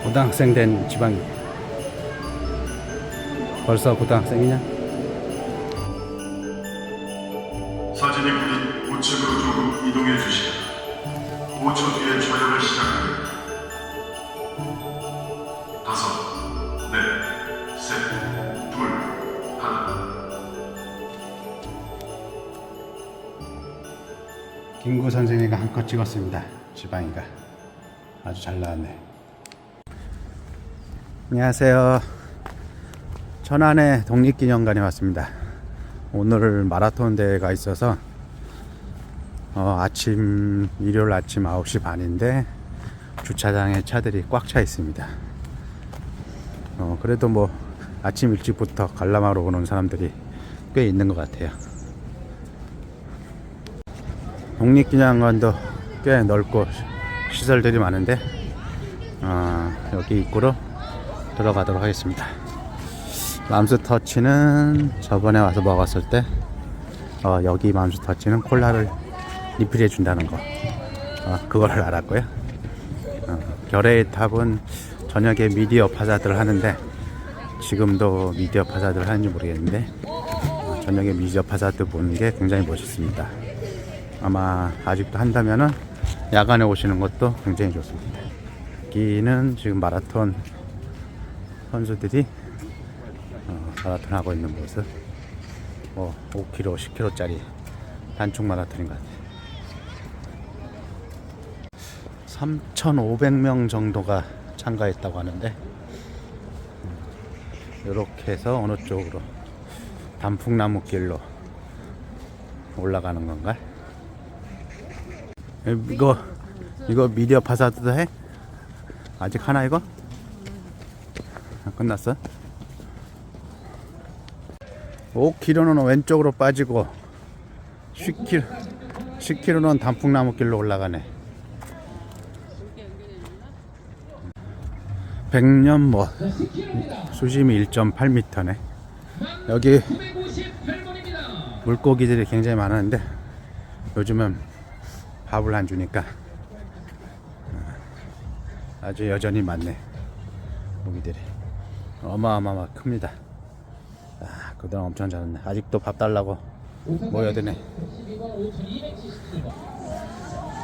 고등학생 된 지방이. 벌써 고등학생이냐? 사진이 그린 우측으로 조금 이동해 주시다. 5초 뒤에 촬영을 시작합니다. 5, 4, 3, 2, 1. 김구 선생님과 한컷 찍었습니다. 지방이가 아주 잘 나왔네. 안녕하세요. 천안의 독립기념관에 왔습니다. 오늘 마라톤 대회가 있어서 일요일 아침 9시 반인데 주차장에 차들이 꽉 차 있습니다. 그래도 뭐 아침 일찍부터 관람하러 오는 사람들이 꽤 있는 것 같아요. 독립기념관도 꽤 넓고 시설들이 많은데 여기 입구로 들어가도록 하겠습니다. 맘스터치는 저번에 와서 먹었을 때 여기 맘스터치는 콜라를 리필해 준다는 거 그거를 알았고요. 결의 탑은 저녁에 미디어 파사들 하는데 지금도 미디어 파사들 하는지 모르겠는데 저녁에 미디어 파사들 보는 게 굉장히 멋있습니다. 아마 아직도 한다면은 야간에 오시는 것도 굉장히 좋습니다. 여기는 지금 마라톤 선수들이 마라톤 하고 있는 모습. 5km, 10km짜리 단축 마라톤인 것 같아요. 3,500명 정도가 참가했다고 하는데 이렇게 해서 어느 쪽으로 단풍나무 길로 올라가는 건가? 이거 미디어 파사드도 해? 아직 하나 이거? 끝났어? 5km는 왼쪽으로 빠지고 10km는 단풍나무 길로 올라가네. 100년 수심이 1.8m네. 여기 물고기들이 굉장히 많았는데 요즘은 밥을 안 주니까 아주 여전히 많네. 고기들이 어마어마하게 큽니다. 그동안 엄청 잘했네. 아직도 밥 달라고 모여드네.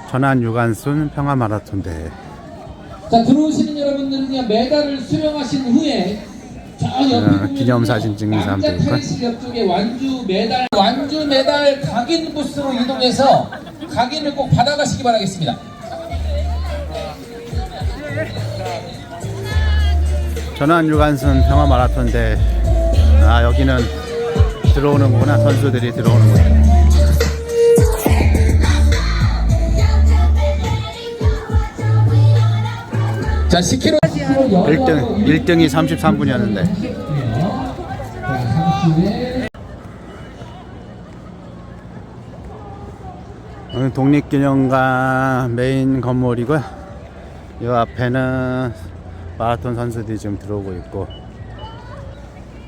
천안 유관순 평화마라톤 대회. 자, 들어오시는 여러분들은요, 메달을 수령하신 후에 저 옆에 기념사진 찍는 사람들 있고, 옆쪽에 완주 메달 각인 부스로 이동해서 각인을 꼭 받아가시기 바라겠습니다. 천안 유관순 평화마라톤 대회. 여기는 들어오는구나. 선수들이 들어오는구나. 자, 10km 1등이 33분이었는데 오늘 독립기념관 메인 건물이고요. 이 앞에는 마라톤 선수들이 지금 들어오고 있고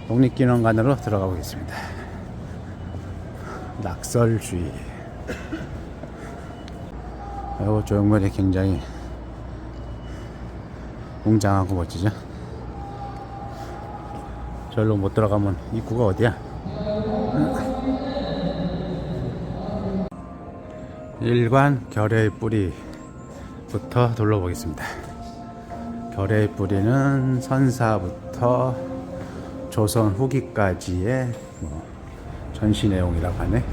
독립기념관으로 들어가 보겠습니다. 낙설주의. 이 조형물이 굉장히 웅장하고 멋지죠. 절로 못 들어가면 입구가 어디야? 일관 결의 뿌리부터 둘러보겠습니다. 결의 뿌리는 선사부터 조선 후기까지의 전시 내용이라고 하네.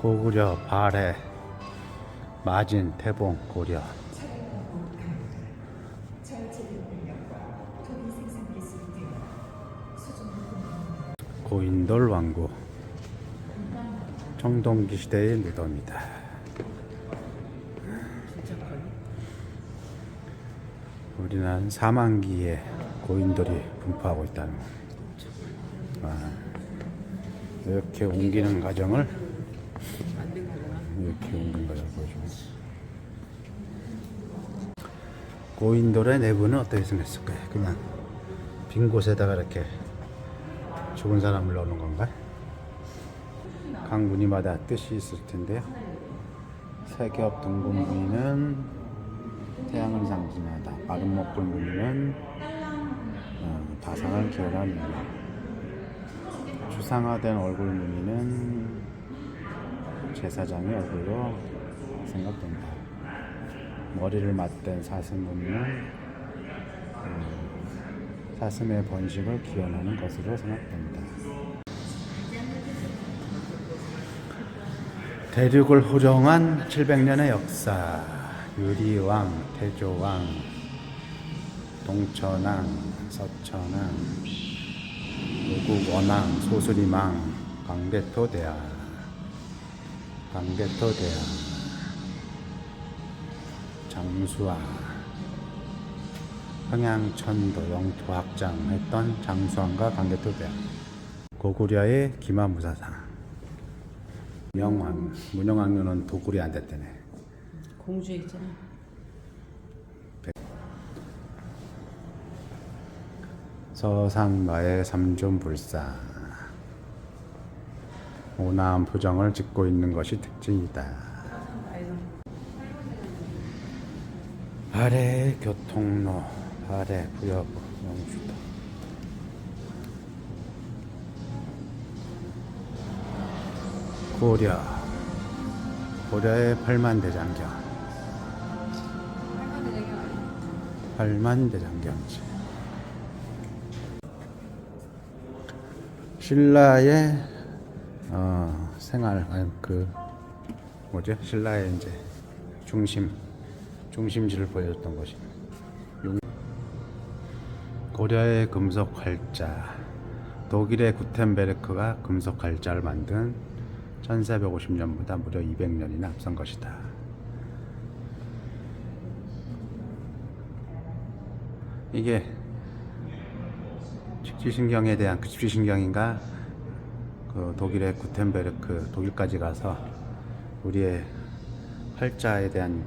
고구려, 발해, 마진, 태봉, 고려. 고인돌 왕고. 청동기 시대의 무덤이다. 우리나라는 4만기에 고인돌이 분포하고 있다는 거. 이렇게 옮기는 과정을 보여줍니다. 고인돌의 내부는 어떻게 생겼을까요? 그냥 빈 곳에다가 이렇게 죽은 사람을 넣는 건가? 각 무늬마다 뜻이 있을 텐데요. 세겹 둥근 무늬는 태양을 상징하다. 마른 목골 무늬는 다상을 기원한 무늬. 추상화된 얼굴 무늬는 제사장의 얼굴로 생각된다. 머리를 맞댄 사슴 무늬는 사슴의 번식을 기원하는 것으로 생각된다. 대륙을 호령한 700년의 역사. 유리왕, 태조왕, 동천왕, 서천왕, 우국원왕, 소수리망, 광개토대왕, 장수왕, 평양천도 영토학장 했던 장수왕과 광개토대왕. 고구려의 기마무사상. 문영왕후는 도굴이 안 됐다네. 공주에 있잖아. 서산마의 삼존불사. 온화한 표정을 짓고 있는 것이 특징이다. 아래 교통로, 아래 부여부, 영주도. 고려의 팔만대장경. 팔만대장경지. 신라의 생활, 신라의 이제 중심지를 보여줬던 것이. 고려의 금속 활자. 독일의 구텐베르크가 금속 활자를 만든 1450년보다 무려 200년이나 앞선 것이다. 이게 직지신경에 대한 직지신경인가? 그 독일의 구텐베르크, 독일까지 가서 우리의 활자에 대한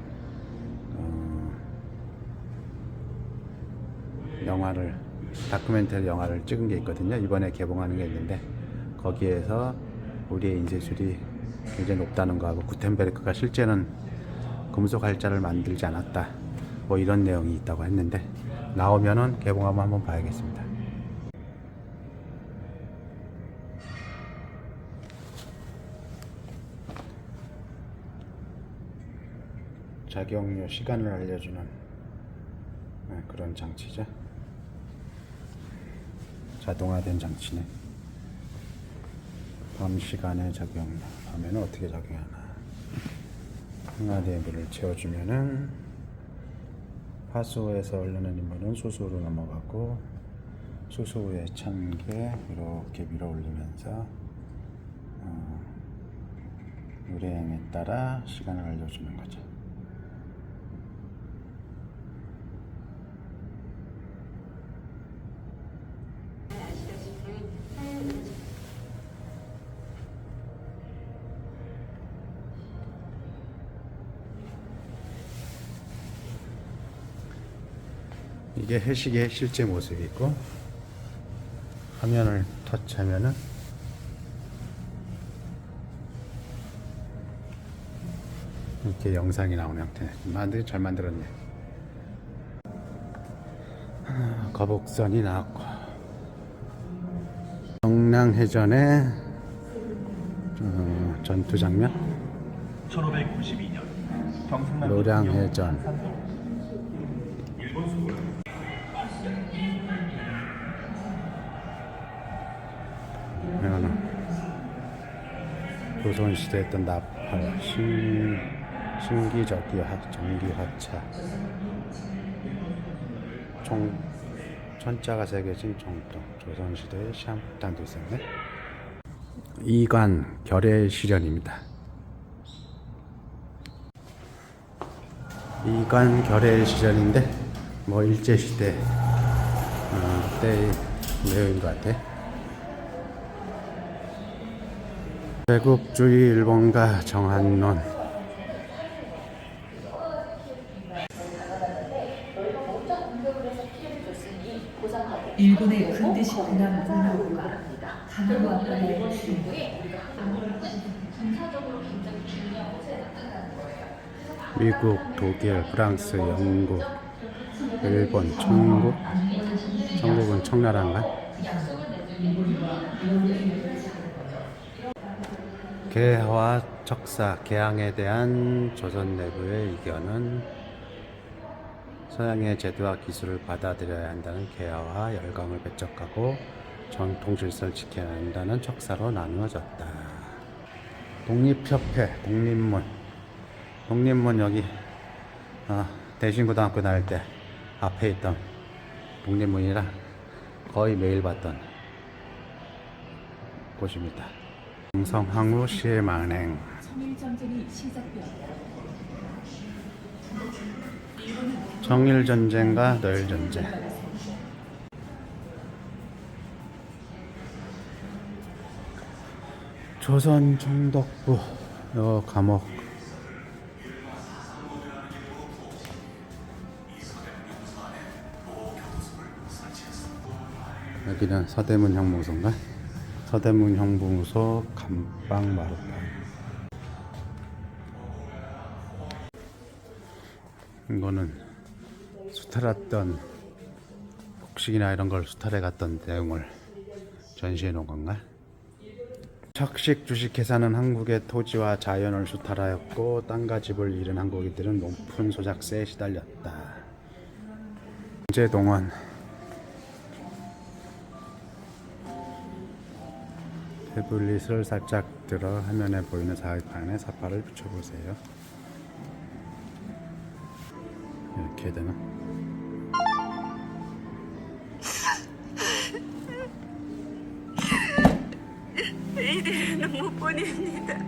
다큐멘터리 영화를 찍은 게 있거든요. 이번에 개봉하는 게 있는데 거기에서 우리의 인쇄술이 굉장히 높다는 거하고 구텐베르크가 실제는 금속 활자를 만들지 않았다, 뭐 이런 내용이 있다고 했는데 나오면은 개봉하면 한번 봐야겠습니다. 작용료 시간을 알려주는 그런 장치죠. 자동화된 장치네. 밤 시간에 작용료. 밤에는 어떻게 작용하나. 항아리에 물을 채워주면은 하수구에서 흐르는 인물은 수소로 넘어가고 수소에 찬 게 이렇게 밀어 올리면서 유래행에 따라 시간을 알려주는 거죠. 이게 해식의 실제 모습이고, 화면을 터치하면은 이렇게 영상이 나오는 형태. 잘 만들었네. 거북선이 나왔고, 영랑해전의 전투 장면. 1592년 경상남 노량해전. 일본 수군 조선시대에 했던 나팔, 전기화차, 천자가 새겨진 총통, 조선시대의 시한폭탄도 있었네. 이관 결의 시련입니다. 이관 결의 시련인데 뭐 일제시대 때의 내용인 것 같아. 제국주의 일본과 정한론. 일본의 근대식 군함 운하호가 미국, 독일, 프랑스, 영국, 일본, 천국. 천국은 청나라인가? 개화와 척사, 개항에 대한 조선 내부의 의견은 서양의 제도와 기술을 받아들여야 한다는 개화와 열강을 배척하고 전통 질서를 지켜야 한다는 척사로 나누어졌다. 독립협회, 독립문. 독립문 여기 대신고등학교 다닐 때 앞에 있던 독립문이라 거의 매일 봤던 곳입니다. 동성항우 시의 만행. 청일전쟁과 노일전쟁. 조선 총독부 요 감옥. 여기는 서대문 형무소인가? 서대문 형무소 감방 마루판. 이거는 수탈했던 곡식이나 이런 걸 수탈해 갔던 내용을 전시해 놓은 건가? 척식 주식회사는 한국의 토지와 자연을 수탈하였고 땅과 집을 잃은 한국인들은 높은 소작세에 시달렸다. 경제동원. 태블릿을 살짝 들어 화면에 보이는 사이판에 사파를 붙여보세요. 이렇게 해야 되나? 이대로는 못 보냅니다.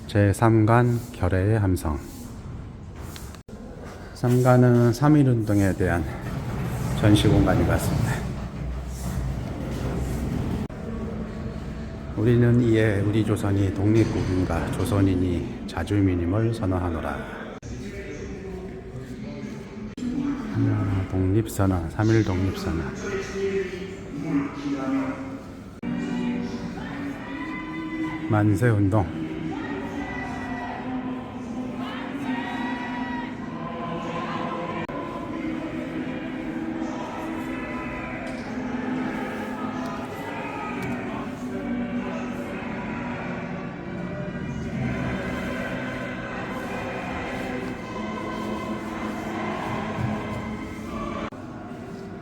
제3관 결의의 함성. 3관은 3.1운동에 대한 전시공간인 것 같습니다. 우리는 이에 우리 조선이 독립국인과 조선인이 자주민임을 선언하노라. 독립선언, 3.1 독립선언. 만세운동.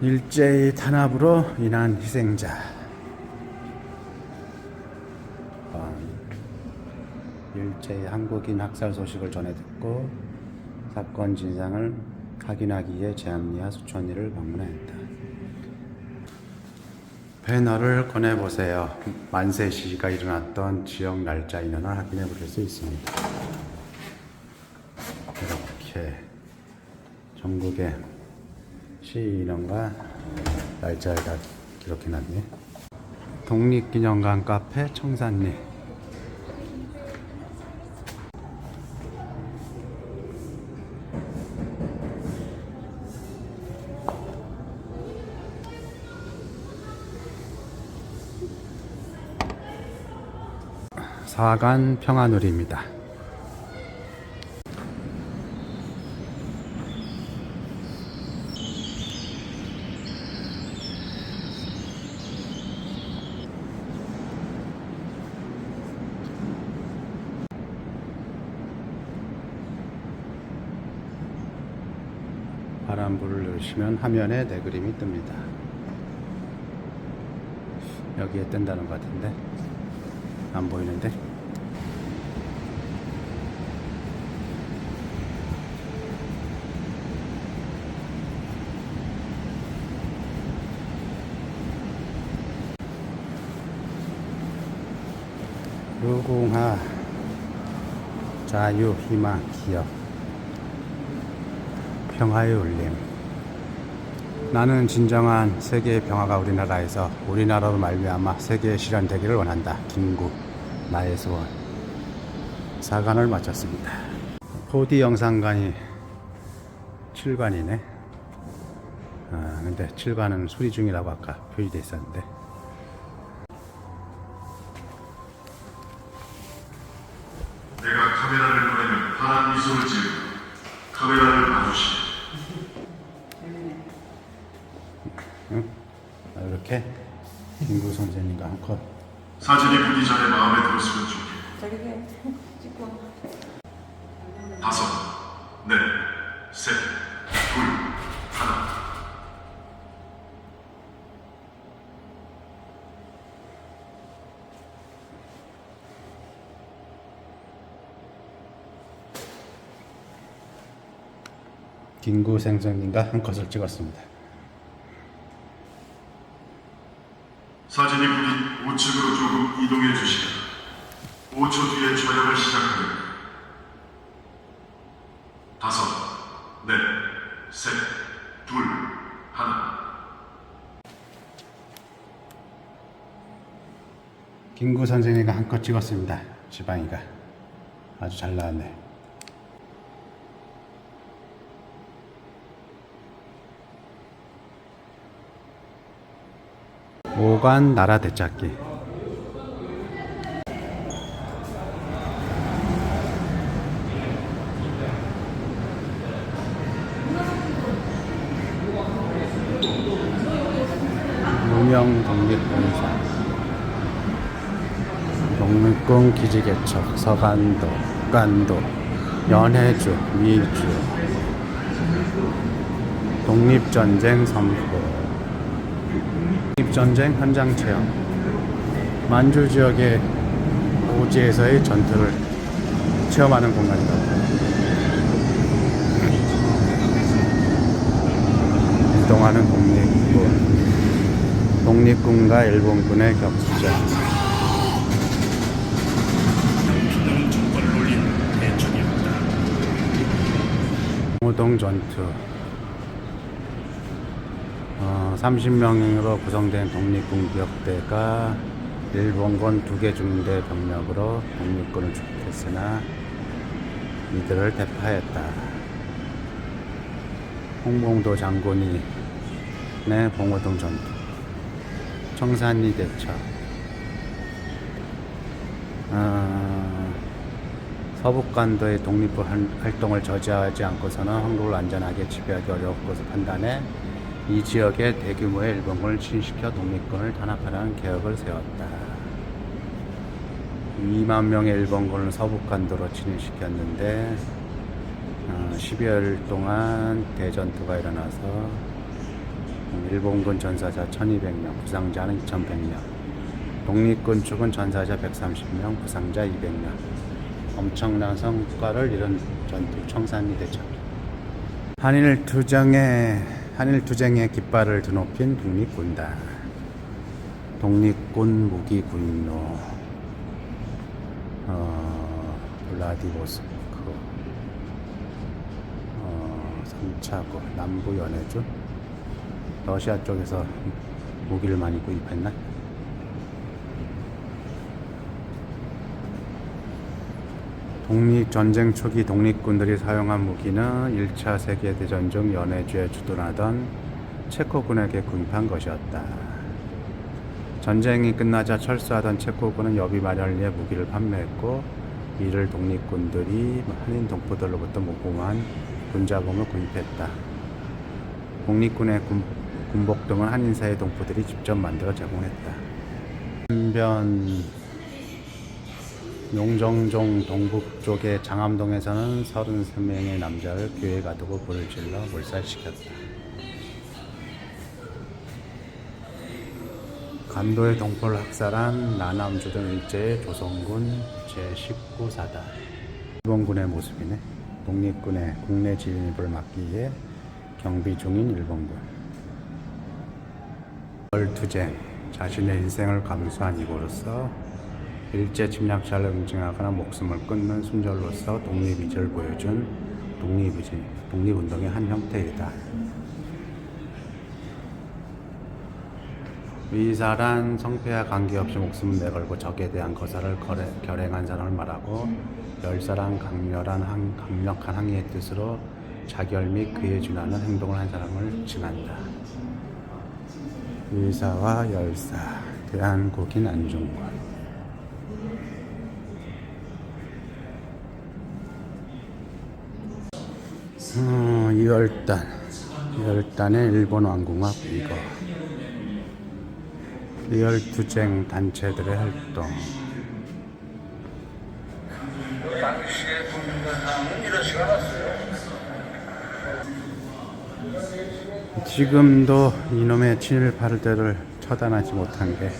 일제의 탄압으로 인한 희생자. 일제의 한국인 학살 소식을 전해 듣고 사건 진상을 확인하기 위해 제암리와 수천리를 방문하였다. 배너를 꺼내보세요. 만세 시위가 일어났던 지역 날짜 인원을 확인해 보실 수 있습니다. 이렇게 전국의 시위 인원과 날짜가 기록해놨네. 독립기념관 카페 청산리. 사관 평화누리입니다. 바람불을 누르시면 화면에 내 그림이 뜹니다. 여기에 뜬다는 것 같은데 안 보이는데? 무궁화 자유 희망 기억 평화의 울림. 나는 진정한 세계의 평화가 우리나라에서 우리나라로 말미암아 세계에 실현되기를 원한다. 김구 나의 소원. 사관을 마쳤습니다. 4D 영상관이 7관이네. 근데 7관은 수리 중이라고 아까 표시되어 있었는데. 내가 카메라를 보내면 환한 미소를 지으며 카메라를 봐주시. 이렇게 김구 선생님과 한컷. 사진이 보기 전에 마음에 들었으면 좋겠다. 저렇게 찍고. 5, 4, 3, 2, 1. 김구 선생님과 한 컷을 찍었습니다. 사진이 보기 우측으로 조금 이동해 주시다. 5초 뒤에 촬영을 시작합니다. 5, 4, 3, 2, 1. 김구 선생님과 한 컷 찍었습니다. 지방이가 아주 잘 나왔네. 오관 나라 되찾기. 무명 독립군사, 독립군 기지개척, 서간도, 북간도, 연해주, 미주, 독립전쟁 선포, 독립전쟁 현장 체험, 만주 지역의 오지에서의 전투를 체험하는 공간이다. 이동하는 독립군과 일본군의 격투전. 호동 전투. 30명으로 구성된 독립군 기업대가 일본군 2개 중대 병력으로 독립군을 축했으나 이들을 대파했다. 홍봉도 장군이 내 봉호동 전투, 청산리 대첩, 서북간도의 독립부 활동을 저지하지 않고서는 한국을 안전하게 지배하기 어려울 것을 판단해 이 지역에 대규모의 일본군을 진시켜 독립군을 탄압하라는 계획을 세웠다. 2만 명의 일본군을 서북간도로 진입시켰는데 12일 동안 대전투가 일어나서 일본군 전사자 1200명, 부상자는 2100명, 독립군 측은 전사자 130명, 부상자 200명. 엄청난 성과를 이룬 전투 청산리 대첩. 한일 투쟁의 깃발을 드높인 독립군단, 독립군 무기 구인로, 블라디보스토크, 3차구, 남부 연해주. 러시아 쪽에서 무기를 많이 구입했나? 독립전쟁 초기 독립군들이 사용한 무기는 1차 세계대전 중 연해주에 주둔하던 체코군에게 구입한 것이었다. 전쟁이 끝나자 철수하던 체코군은 여비 마련을 위해 무기를 판매했고, 이를 독립군들이 한인 동포들로부터 모금한 군자금을 구입했다. 독립군의 군복 등은 한인사회 동포들이 직접 만들어 제공했다. 한편 용정종 동북쪽의 장암동에서는 33명의 남자를 교회 가두고 불을 질러 몰살시켰다. 간도의 동포를 학살한 나남주 등 일제의 조선군 제19사단. 일본군의 모습이네. 독립군의 국내 진입을 막기 위해 경비 중인 일본군. 투쟁, 자신의 인생을 감수한 이고로서 일제 침략자를 응징하거나 목숨을 끊는 순절로서 독립의지를 보여준 독립운동의 한 형태이다. 위살한 성패와 관계없이 목숨을 내걸고 적에 대한 거사를 결행한 사람을 말하고, 열사랑 강력한 항의의 뜻으로 자결 및 그에 준하는 행동을 한 사람을 칭한다. 의사와 열사, 대한국인 안중근. 2월단의 일본 왕궁학 이거. 리얼투쟁 단체들의 활동. 지금도 이놈의 친일파들을 처단하지 못한 게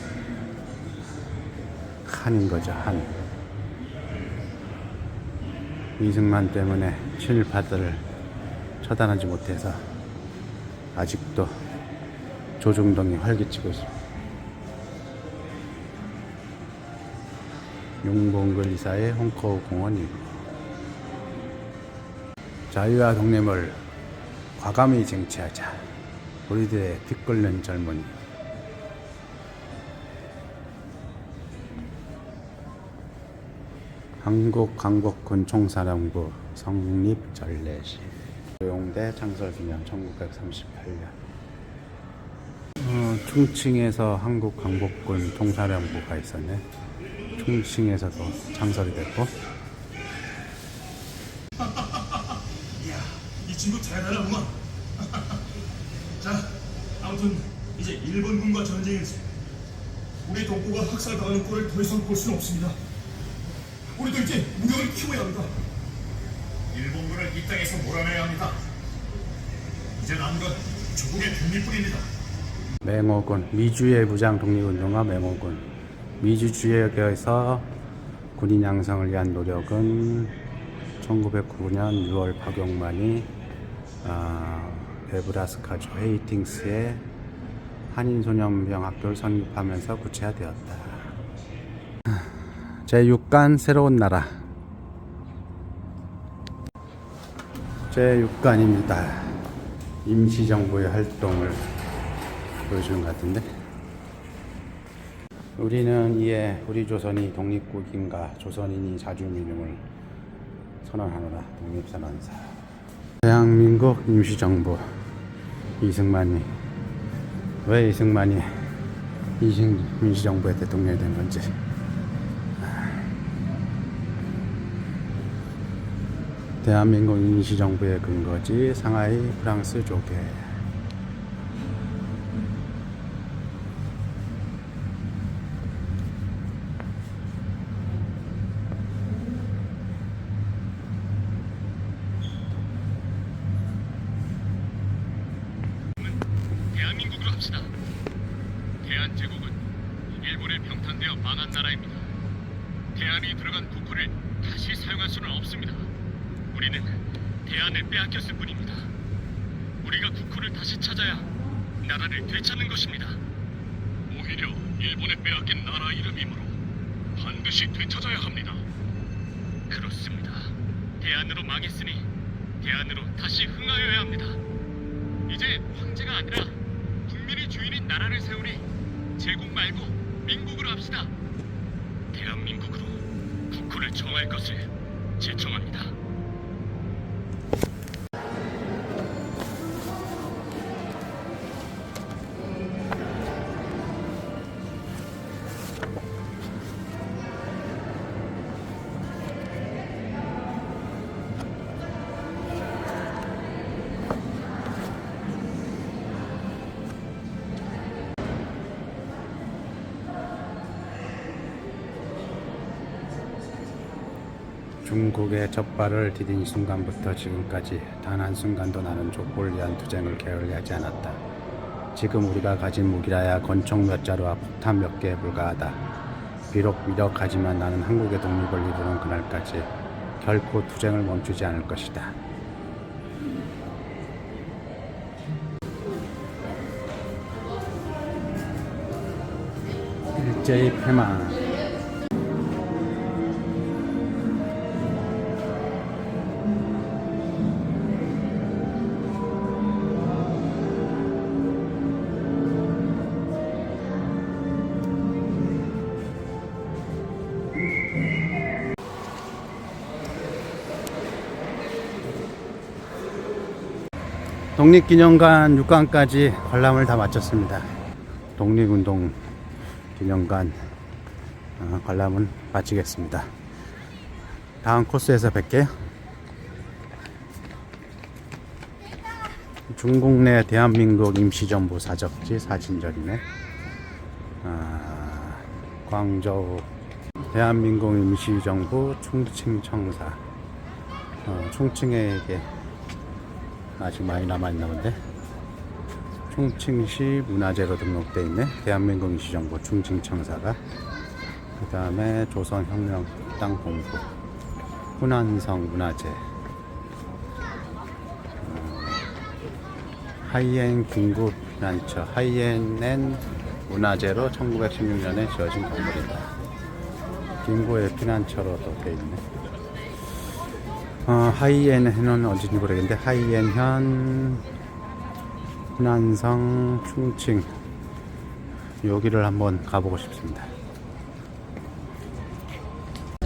한인 거죠, 한. 이승만 때문에 친일파들을 처단하지 못해서 아직도 조중동이 활기치고 있습니다. 용봉글 이사의 홍커우 공원이고, 자유와 독립을 과감히 쟁취하자. 우리들의 피 끓는 젊은이. 한국광복군 총사령부 성립 전례식. 조용대 창설기념 1938년. 충칭에서 한국광복군 총사령부가 있었네. 충칭에서도 창설이 됐고. 이 친구 대단하구만. 자, 아무튼 이제 일본군과 전쟁에서 우리 동포가 학살당하는 꼴을 더 이상 볼 수는 없습니다. 우리도 이제 무력을 키워야 합니다. 일본군을 이 땅에서 몰아내야 합니다. 이제 남은 건 조국의 독립뿐입니다. 맹호군, 미주의 무장 독립운동가 맹호군. 미주 지역에서 군인 양성을 위한 노력은 1909년 6월 박용만이 네브라스카주 헤이팅스에 한인소년병 학교를 설립하면서 구체화되었다. 제6간 새로운 나라. 제6간입니다. 임시정부의 활동을 보여주는 것 같은데, 우리는 이에 우리 조선이 독립국인과 조선인이 자주민임을 선언하노라. 독립선언서. 대한민국 임시정부. 이승만이, 왜 이승만이 임시정부의 대통령이 된 건지. 대한민국 임시정부의 근거지 상하이 프랑스 조개. 대한민국으로 합시다. 대한제국은 일본에 병탄되어 망한 나라입니다. 대한이 들어간 국호를 다시 사용할 수는 없습니다. 우리는 대한을 빼앗겼을 뿐입니다. 우리가 국호를 다시 찾아야 나라를 되찾는 것입니다. 오히려 일본에 빼앗긴 나라 이름이므로 반드시 되찾아야 합니다. 그렇습니다. 대한으로 망했으니 대한으로 다시 흥하여야 합니다. 이제 황제가 아니라 국민이 주인인 나라를 세우니 제국 말고 민국으로 합시다. 대한민국으로 국호를 정할 것을 제청합니다. 중국의 적발을 디딘 순간부터 지금까지 단 한순간도 나는 족보를 위한 투쟁을 게을리하지 않았다. 지금 우리가 가진 무기라야 권총 몇 자루와 폭탄 몇 개에 불과하다. 비록 위력하지만 나는 한국의 독립을 이루는 그날까지 결코 투쟁을 멈추지 않을 것이다. 일제히 패망. 독립기념관 6관까지 관람을 다 마쳤습니다. 독립운동 기념관 관람은 마치겠습니다. 다음 코스에서 뵐게요. 중국 내 대한민국 임시정부 사적지 사진전이네. 광저우 대한민국 임시정부 충칭청사. 충칭에 이게 아직 많이 남아있나 본데. 충칭시 문화재로 등록되어 있네. 대한민국 임시정부 충칭청사가. 그 다음에 조선혁명당 본부, 후난성 문화재, 하이엔 긴급 피난처, 하이엔엔 문화재로 1916년에 지어진 건물이다. 긴구의 피난처로 또 되어 있네. 하이엔은 어딘지 모르겠는데, 하이엔현, 후난성, 충칭, 여기를 한번 가보고 싶습니다.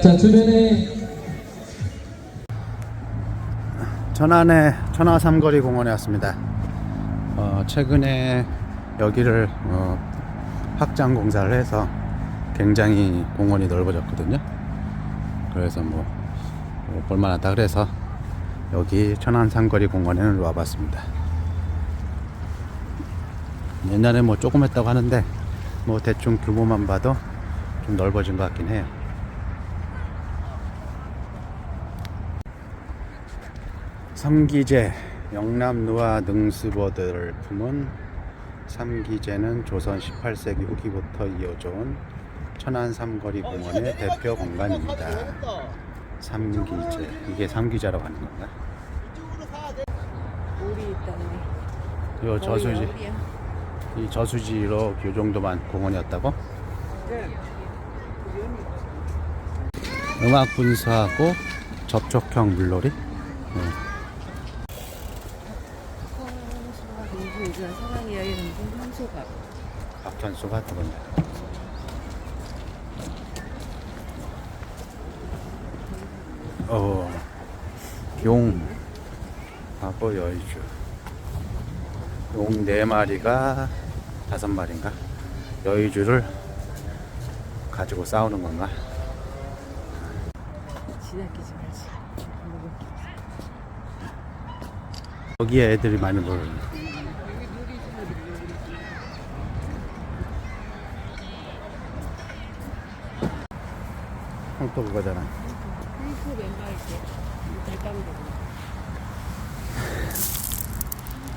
자, 주변에 천안의 천하 삼거리 공원에 왔습니다. 최근에 여기를 확장 공사를 해서 굉장히 공원이 넓어졌거든요. 그래서 뭐 볼만하다 그래서 여기 천안 삼거리 공원에는 와봤습니다. 옛날에 뭐 조금 했다고 하는데 뭐 대충 규모만 봐도 좀 넓어진 것 같긴 해요. 삼기제, 영남루와 능수보들을 품은 삼기제는 조선 18세기 후기부터 이어져온 천안 삼거리 공원의 대표 공간입니다. 삼기제, 이게 삼기자라고 하는 건가? 물이 있다네. 요 저수지, 이 저수지로 요 정도만 공원이었다고? 음악 분수하고 접촉형 물놀이. 사랑 이야기는 현수가 박현수가 두 번째. 용하고 여의주. 용 4마리가 5마리인가? 여의주를 가지고 싸우는 건가? 지나치지 말지. 여기에 애들이 많이 놀아요. 또 그거잖아. 그 왼발 이렇게 달감이 되고.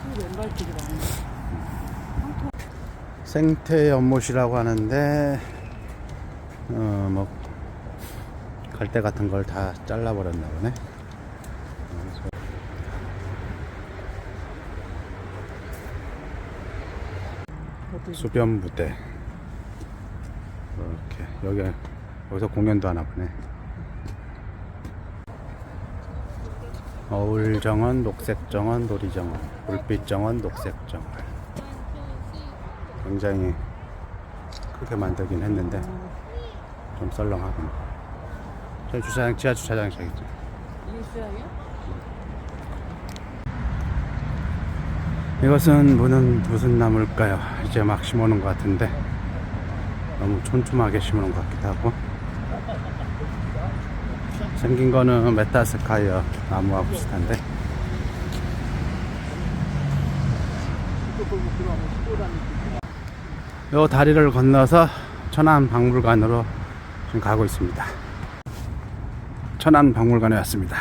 그 왼발 길이 많네. 생태 연못이라고 하는데 뭐 갈대 같은 걸 다 잘라버렸나 보네. 수변 부대. 이렇게 여기서 공연도 하나 보네. 어울정원, 녹색정원, 놀이정원, 불빛정원, 녹색정원. 굉장히 크게 만들긴 했는데 좀 썰렁하군. 저희 주차장, 지하 주차장이 저기 있죠. 이게 수양이야? 이것은 무슨 나무일까요? 이제 막 심어놓은 것 같은데 너무 촘촘하게 심어놓은 것 같기도 하고. 생긴 거는 메타스카이어 나무와 비슷한데 요 다리를 건너서 천안 박물관으로 지금 가고 있습니다. 천안 박물관에 왔습니다.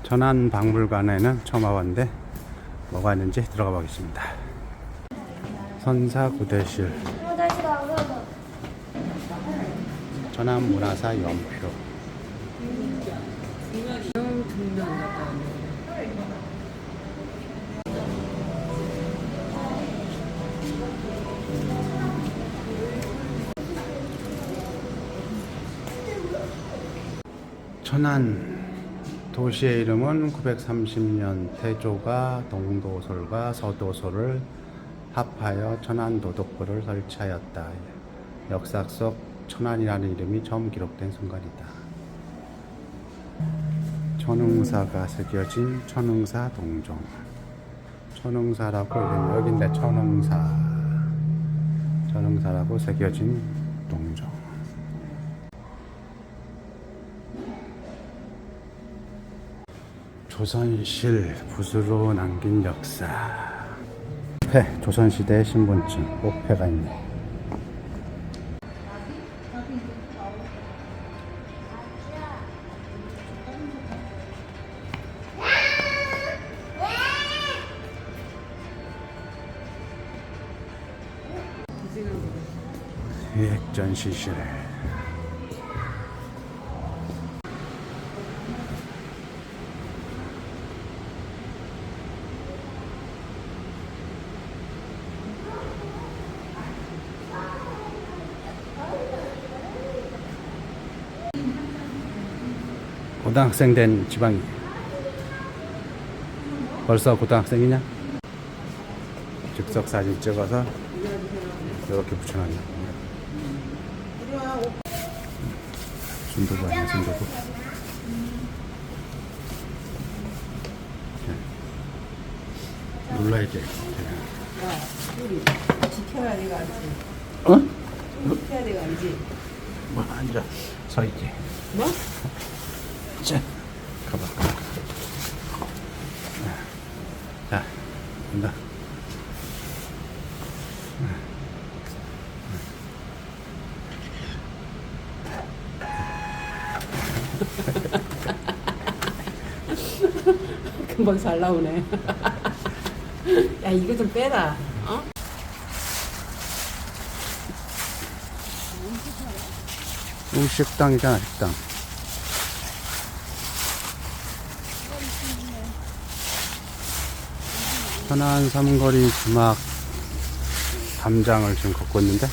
천안 박물관에는 처음 와봤는데 뭐가 있는지 들어가 보겠습니다. 선사구대실, 천안 문화사 연표. 천안 도시의 이름은 930년 태조가 동도솔과 서도솔을 합하여 천안도덕부를 설치하였다. 역사 속 천안이라는 이름이 처음 기록된 순간이다. 천흥사가 새겨진 천흥사 동정. 천흥사라고 이름이 여긴데 천흥사. 전흥사라고 새겨진 동정. 조선실 붓으로 남긴 역사. 회, 조선시대 신분증, 옥회가 있네. 기획전 시실. 고등학생 된 지방이. 벌써 고등학생이냐? 즉석 사진 찍어서 이렇게 붙여놨나. 순두부 아니야, 순두부. 눌러야지. 지켜야 내가 알지. 어? 지켜야 내가 알지. 뭐 앉아 서 있지. 뭐? 자, 가봐. 자, 간다. 금방 잘 나오네. 야, 이거 좀 빼라. 어? 식당이잖아, 식당. 천안 삼거리 주막 담장을 지금 걷고 있는데,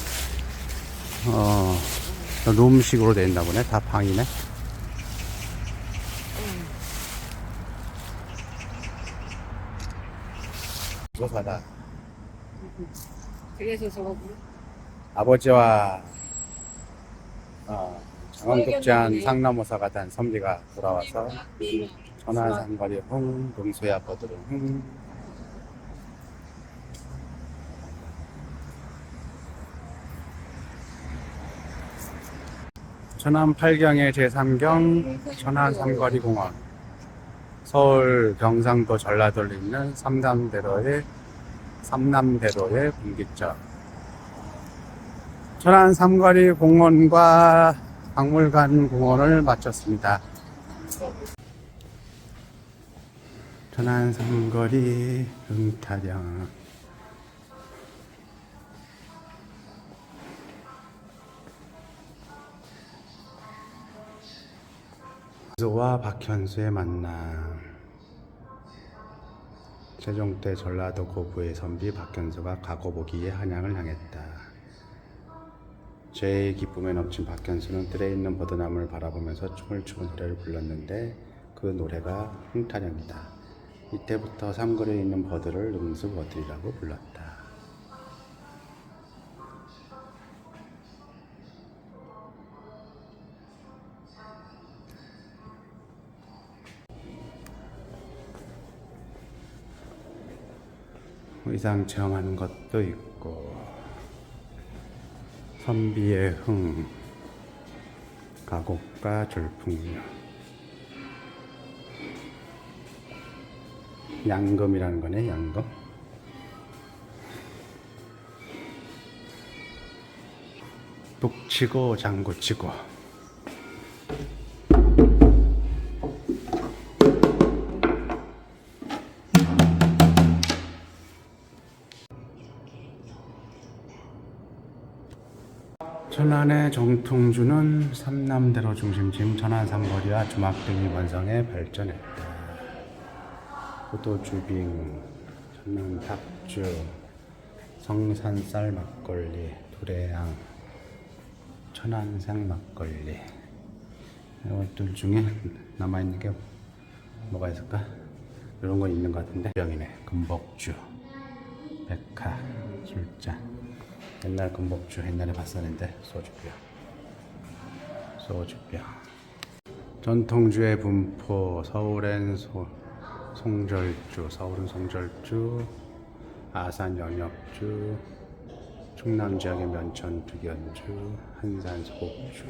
룸식으로 돼 있나 보네. 다 방이네. 조사다. 그래서 저거 아버지와 장원급제한 상남오사가 단 선비가 돌아와서 천안 삼거리 흥, 동소야 버드름 흥. 천안 8경의 제3경 천안 삼거리 공원. 서울, 경상도, 전라도를 잇는 삼남대로의 분기점. 천안 삼거리 공원과 박물관 공원을 마쳤습니다. 천안 삼거리 응타령. 현수와 박현수의 만남. 세종 때 전라도 고부의 선비 박현수가 가고보기에 한양을 향했다. 죄의 기쁨에 넘친 박현수는 뜰에 있는 버드나무를 바라보면서 춤을 추고 노래를 불렀는데 그 노래가 흥타령이다. 이때부터 삼거리에 있는 버드를 능수버들이라고 불렀다. 의상 체험하는 것도 있고, 선비의 흥, 가곡과 졸풍류, 양금이라는 거네, 양금. 북치고 장구치고. 천안의 정통주는 삼남대로 중심지 천안 삼거리와 주막 등이 완성해 발전했다. 포도주빙, 천안 탁주, 성산쌀 막걸리, 도래양, 천안생 막걸리. 이것들 중에 남아있는 게 뭐가 있을까? 이런 거 있는 것 같은데. 병이네. 금복주, 백화, 술잔. 옛날 금복주 옛날에 봤었는데. 소주병. 전통주의 분포. 서울은 송절주, 아산 연역주, 충남 지역의 면천 득연주, 한산 소주,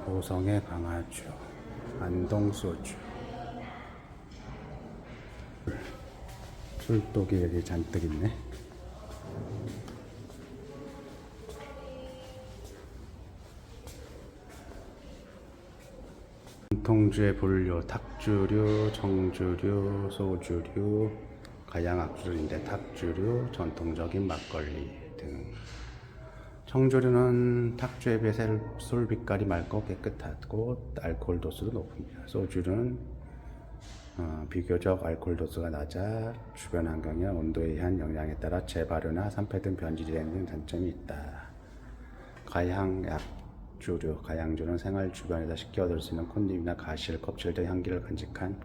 보성의 강화주, 안동 소주. 술독이 여기 잔뜩 있네. 전통주의 분류, 탁주류, 정주류, 소주류, 가양 악주류인데 탁주류, 전통적인 막걸리 등. 청주류는 탁주에 비해 술 빛깔이 맑고 깨끗하고 알코올 도수도 높습니다. 소주는 비교적 알코올 도수가 낮아 주변 환경이나 온도에 의한 영향에 따라 재발효나 산패 등 변질이 되는 단점이 있다. 가양 약주류, 가양주는 생활 주변에서 쉽게 얻을 수 있는 콘잎이나 가실, 껍질 등 향기를 간직한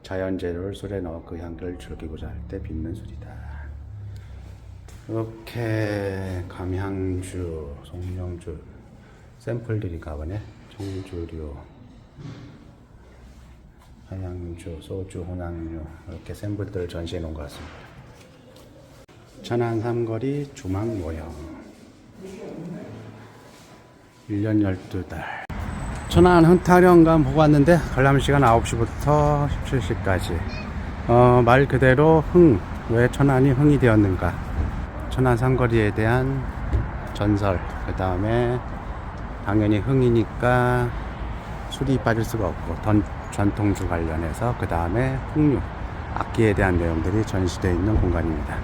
자연 재료를 술에 넣어 그 향기를 즐기고자 할 때 빚는 술이다. 이렇게 감향주, 송영주 샘플들이 가보네. 청주류, 한양주, 소주, 혼양주 이렇게 샘플들을 전시해 놓은 것 같습니다. 천안 삼거리 주막 모형 1년 12달. 천안 흥타령관 보고 왔는데 관람 시간 9시부터 17시까지. 말 그대로 흥, 왜 천안이 흥이 되었는가, 천안 삼거리에 대한 전설, 그 다음에 당연히 흥이니까 술이 빠질 수가 없고 전통주 관련해서, 그 다음에 풍류, 악기에 대한 내용들이 전시되어 있는 공간입니다.